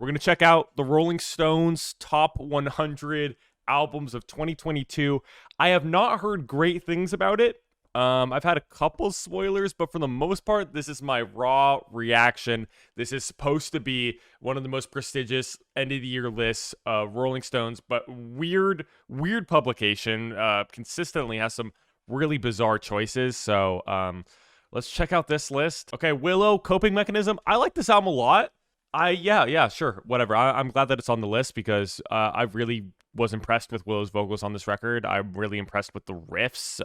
We're going to check out the Rolling Stones top 100 albums of 2022. I have not heard great things about it. I've had a couple spoilers, but for the most part, this is my raw reaction. This is supposed to be one of the most prestigious end of the year lists of Rolling Stones, but weird publication. Consistently has some really bizarre choices. So let's check out this list. Okay, Willow, Coping Mechanism. I like this album a lot. Yeah, sure, whatever. I'm glad that it's on the list because I really was impressed with Willow's vocals on this record. I'm really impressed with the riffs.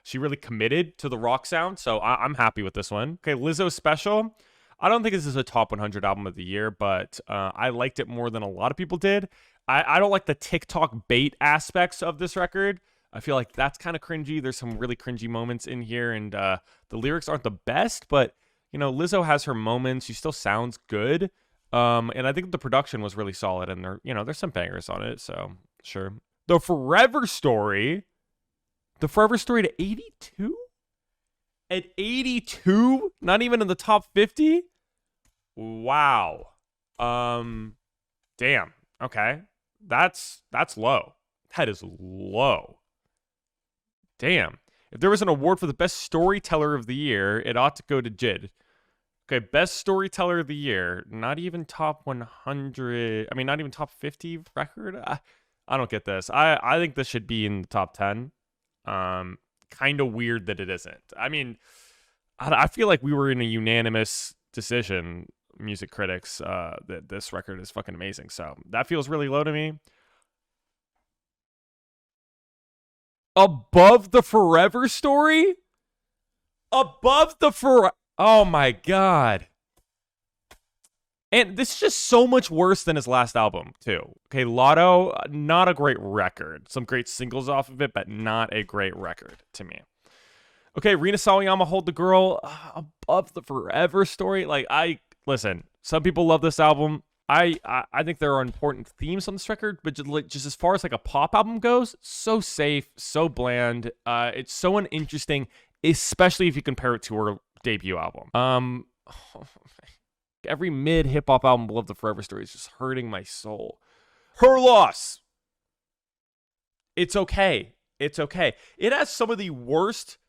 She really committed to the rock sound, so I'm happy with this one. Okay, Lizzo Special. I don't think this is a top 100 album of the year, but I liked it more than a lot of people did. I don't like the TikTok bait aspects of this record. I feel like that's kind of cringy. There's some really cringy moments in here, and the lyrics aren't the best, but you know, Lizzo has her moments. She still sounds good. And I think the production was really solid, and there's some bangers on it, so sure. The Forever Story to 82? At 82? Not even in the top 50? Wow. Damn. Okay. That's low. That is low. Damn. If there was an award for the best storyteller of the year, it ought to go to Jid. Okay, best storyteller of the year. Not even top 100. I mean, not even top 50 record. I don't get this. I think this should be in the top 10. Kind of weird that it isn't. I mean, I feel like we were in a unanimous decision, music critics, that this record is fucking amazing. So that feels really low to me. Above the Forever Story? Above the Forever... Oh my god. And this is just so much worse than his last album, too. Okay, Lotto, not a great record. Some great singles off of it, but not a great record to me. Okay, Rina Sawayama, Hold the Girl, Above the Forever Story. Listen, some people love this album. I think there are important themes on this record, but just as far as like a pop album goes, so safe, so bland. It's so uninteresting, especially if you compare it to her debut album. Every mid hip hop album below the Forever Story is just hurting my soul. Her Loss. It's okay. It's okay. It has some of the worst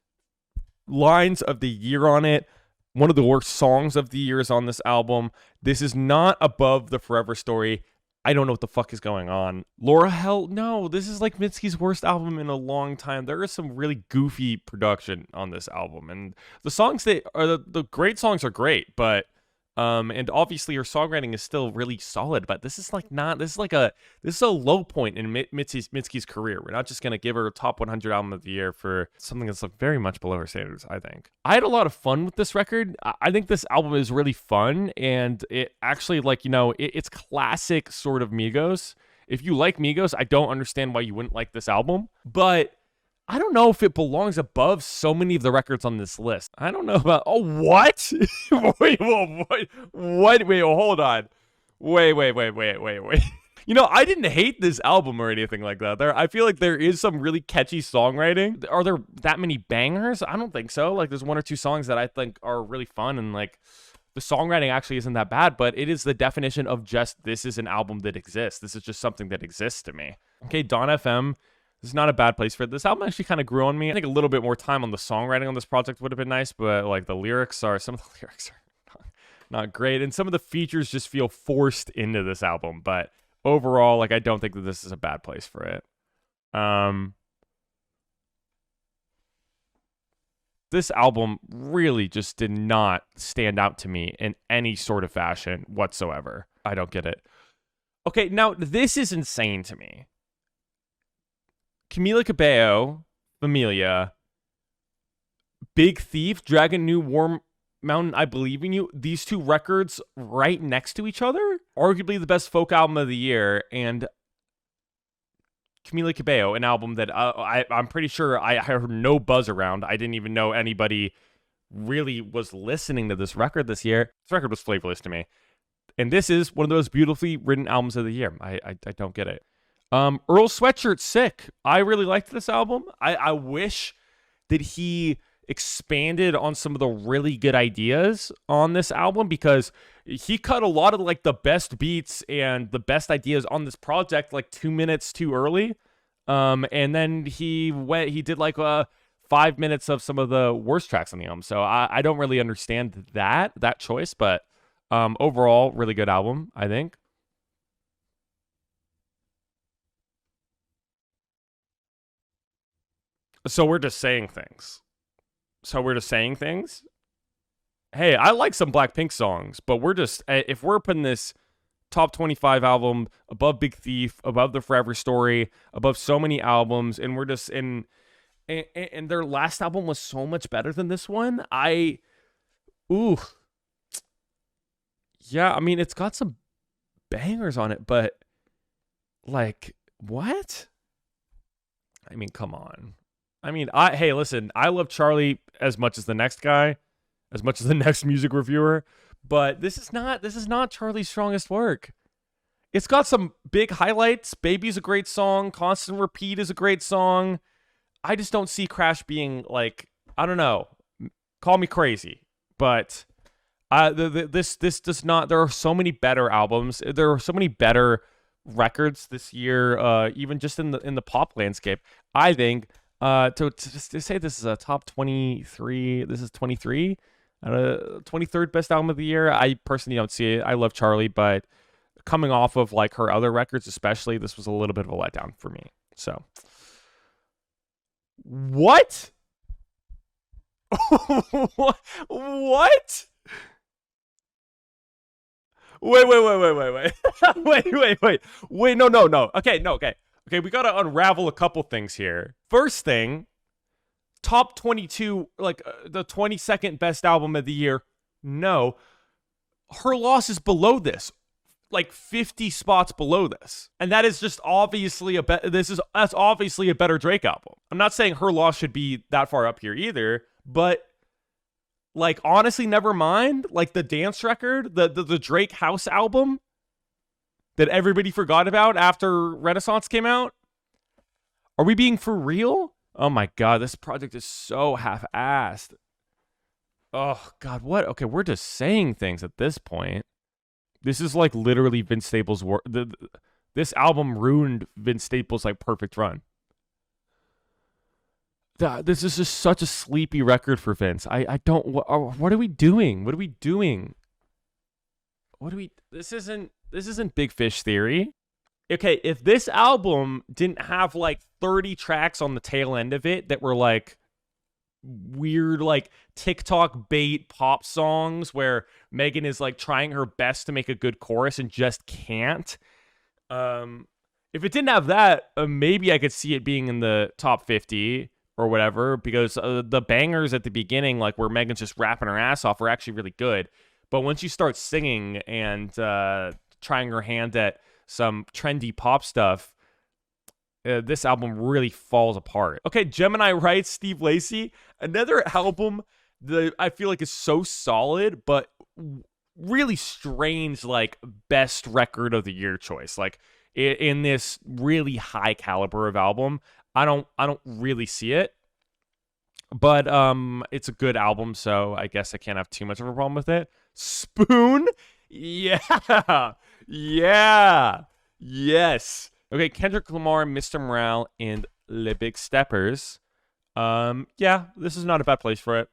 lines of the year on it. One of the worst songs of the year is on this album. This is not above the Forever Story. I don't know what the fuck is going on. Laura Hell, no, this is like Mitski's worst album in a long time. There is some really goofy production on this album, and the songs that are the great songs are great, but and obviously her songwriting is still really solid, but this is a low point in Mitski's career. We're not just gonna give her a top 100 album of the year for something that's very much below her standards. I think I had a lot of fun with this record. I think this album is really fun, and it actually it's classic sort of Migos. If you like Migos, I don't understand why you wouldn't like this album, but I don't know if it belongs above so many of the records on this list. I don't know about... Oh, what? Wait, hold on. Wait. I didn't hate this album or anything like that. I feel like there is some really catchy songwriting. Are there that many bangers? I don't think so. Like, there's one or two songs that I think are really fun, and like the songwriting actually isn't that bad, but it is the definition of just, this is an album that exists. This is just something that exists to me. Okay, Dawn FM. This is not a bad place for it. This album actually kind of grew on me. I think a little bit more time on the songwriting on this project would have been nice, but like some of the lyrics are not great, and some of the features just feel forced into this album. But overall, like, I don't think that this is a bad place for it. This album really just did not stand out to me in any sort of fashion whatsoever. I don't get it. Okay, now this is insane to me. Camila Cabello, Familia, Big Thief, Dragon New Warm Mountain, I Believe in You. These two records right next to each other. Arguably the best folk album of the year. And Camila Cabello, an album that I'm pretty sure I heard no buzz around. I didn't even know anybody really was listening to this record this year. This record was flavorless to me. And this is one of those beautifully written albums of the year. I don't get it. Earl Sweatshirt, Sick. I really liked this album. I wish that he expanded on some of the really good ideas on this album, because he cut a lot of like the best beats and the best ideas on this project like 2 minutes too early. And then he did like 5 minutes of some of the worst tracks on the album. So I don't really understand that choice, but overall, really good album, I think. So we're just saying things. So we're just saying things. Hey, I like some Blackpink songs, but we're just, if we're putting this top 25 album above Big Thief, above The Forever Story, above so many albums, and we're just in, and their last album was so much better than this one. Ooh, yeah, I mean, it's got some bangers on it, but like, what? I mean, come on. I mean, hey, listen, I love Charlie as much as the next guy, as much as the next music reviewer, but this is not Charlie's strongest work. It's got some big highlights. Baby's a great song. Constant Repeat is a great song. I just don't see Crash being like, I don't know, call me crazy, but this does not. There are so many better albums. There are so many better records this year, even just in the pop landscape. I think to say this is a top 23. This is 23. 23rd best album of the year. I personally don't see it. I love Charlie, but coming off of like her other records, especially, this was a little bit of a letdown for me. So, what? What? Wait. Wait, no. Okay, no, okay. Okay, we gotta unravel a couple things here. First thing, top 22, like the 22nd best album of the year. No, her loss is below this, like 50 spots below this, and that is just obviously that's obviously a better Drake album. I'm not saying her loss should be that far up here either, but like honestly, never mind. Like the dance record, the Drake House album that everybody forgot about after Renaissance came out. Are we being for real? Oh my God, this project is so half-assed. Oh God, what? Okay, we're just saying things at this point. This is like literally Vince Staples' work. This album ruined Vince Staples' like perfect run. This is just such a sleepy record for Vince. I don't. What are we doing? What are we doing? This isn't Big Fish Theory. Okay, if this album didn't have like 30 tracks on the tail end of it that were like weird, like TikTok bait pop songs where Megan is like trying her best to make a good chorus and just can't. If it didn't have that, maybe I could see it being in the top 50 or whatever, because the bangers at the beginning, like where Megan's just rapping her ass off, are actually really good. But once you start singing and trying her hand at some trendy pop stuff, this album really falls apart. Okay, Gemini writes, Steve Lacy, another album that I feel like is so solid, but really strange, like best record of the year choice. Like in this really high caliber of album, I don't really see it. But it's a good album, so I guess I can't have too much of a problem with it. Spoon? Yeah. Yeah. Yes. Okay, Kendrick Lamar, Mr. Morale, and Le Big Steppers. Yeah, this is not a bad place for it.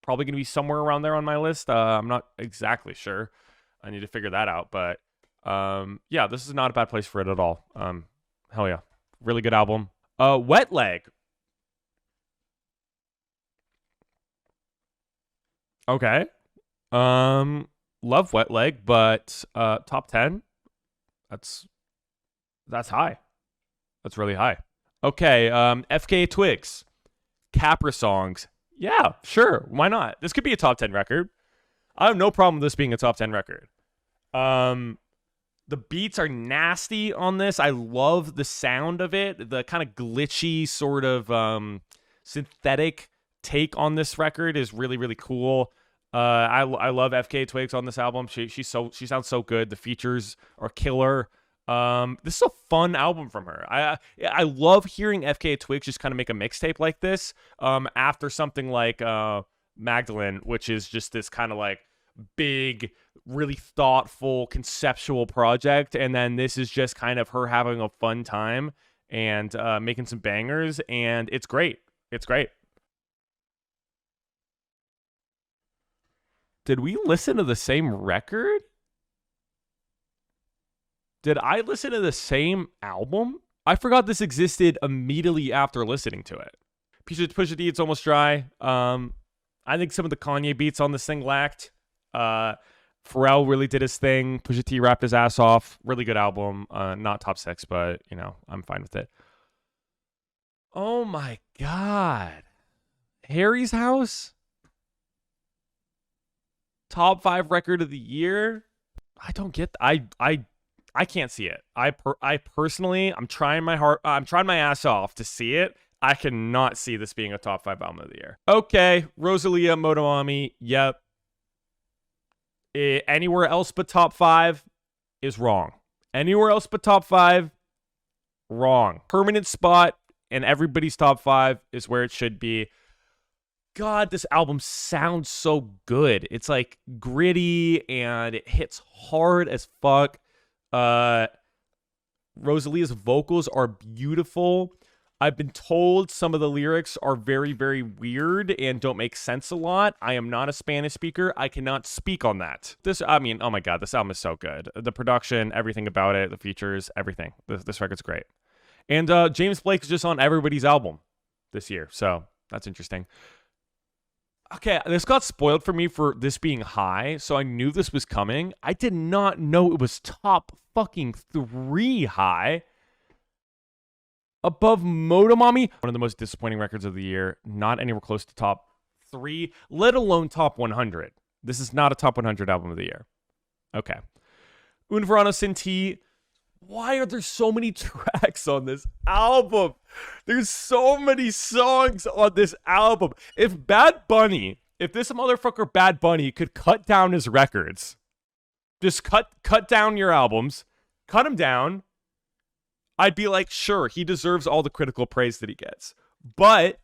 Probably going to be somewhere around there on my list. I'm not exactly sure. I need to figure that out, but yeah, this is not a bad place for it at all. Hell yeah. Really good album. Wet Leg. Okay. Love Wet Leg, but top 10. That's high. That's really high. Okay, FKA Twigs. Capra songs. Yeah, sure. Why not? This could be a top 10 record. I have no problem with this being a top 10 record. The beats are nasty on this. I love the sound of it. The kind of glitchy sort of synthetic take on this record is really, really cool. I love FKA Twigs on this album. She sounds so good. The features are killer. This is a fun album from her. I love hearing FKA Twigs just kind of make a mixtape like this. After something like Magdalene, which is just this kind of like big, really thoughtful, conceptual project, and then this is just kind of her having a fun time and making some bangers, and it's great. It's great. Did we listen to the same record? Did I listen to the same album? I forgot this existed immediately after listening to it. Pusha D, It's Almost Dry. I think some of the Kanye beats on this thing lacked. Pharrell really did his thing. Pusha T rapped his ass off. Really good album. Not top 6, but, you know, I'm fine with it. Oh my God. Harry's House? Top 5 record of the year? I don't get I can't see it. I personally, I'm trying my ass off to see it. I cannot see this being a top 5 album of the year. Okay, Rosalia, Motomami, yep. Anywhere else but top 5 is wrong. Anywhere else but top 5, wrong. Permanent spot in everybody's top 5 is where it should be. God, this album sounds so good. It's like gritty and it hits hard as fuck. Rosalia's vocals are beautiful. I've been told some of the lyrics are very, very weird and don't make sense a lot. I am not a Spanish speaker. I cannot speak on that. I mean, oh my God, this album is so good. The production, everything about it, the features, everything. This record's great. And James Blake is just on everybody's album this year, so that's interesting. Okay, this got spoiled for me for this being high, so I knew this was coming. I did not know it was top fucking 3 high. Above Motomami, one of the most disappointing records of the year. Not anywhere close to top 3, let alone top 100. This is not a top 100 album of the year. Okay. Un Verano Sin Ti. Why are there so many tracks on this album? There's so many songs on this album. If this motherfucker Bad Bunny could cut down his records, just cut down your albums, cut them down, I'd be like, sure, he deserves all the critical praise that he gets. But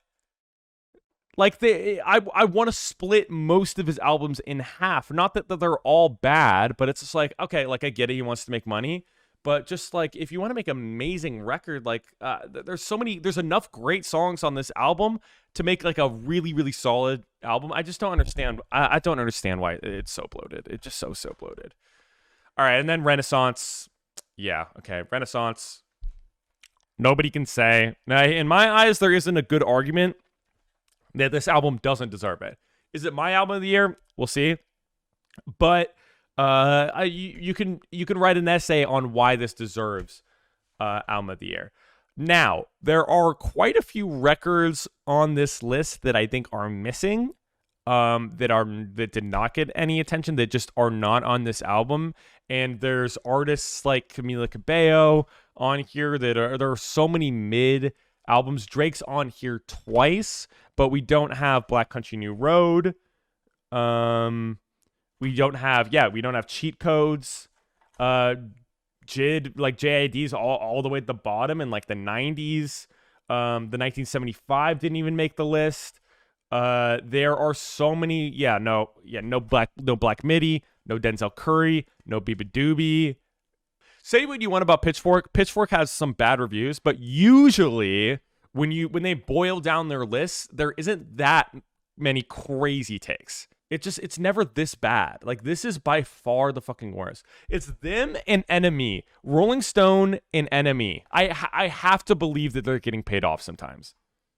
like I want to split most of his albums in half. Not that they're all bad, but it's just like, okay, like I get it, he wants to make money. But just like, if you want to make an amazing record, like there's enough great songs on this album to make like a really, really solid album. I just don't understand. I don't understand why it's so bloated. It's just so bloated. All right. And then Renaissance. Yeah. Okay. Renaissance. Nobody can say. Now, in my eyes, there isn't a good argument that this album doesn't deserve it. Is it my album of the year? We'll see. But you can write an essay on why this deserves album of the year. Now, there are quite a few records on this list that I think are missing, that did not get any attention, that just are not on this album. And there's artists like Camila Cabello on here there are so many mid albums. Drake's on here twice, but we don't have Black Country New Road. We don't have Cheat Codes. JID's all the way at the bottom in like the 90s. The 1975 didn't even make the list. There are so many. No Black Midi, no Denzel Curry, no Biba Doobie. Say what you want about Pitchfork. Pitchfork has some bad reviews, but usually when they boil down their lists, there isn't that many crazy takes. It's never this bad. Like, this is by far the fucking worst. It's them and Enemy. Rolling Stone and Enemy. I have to believe that they're getting paid off sometimes.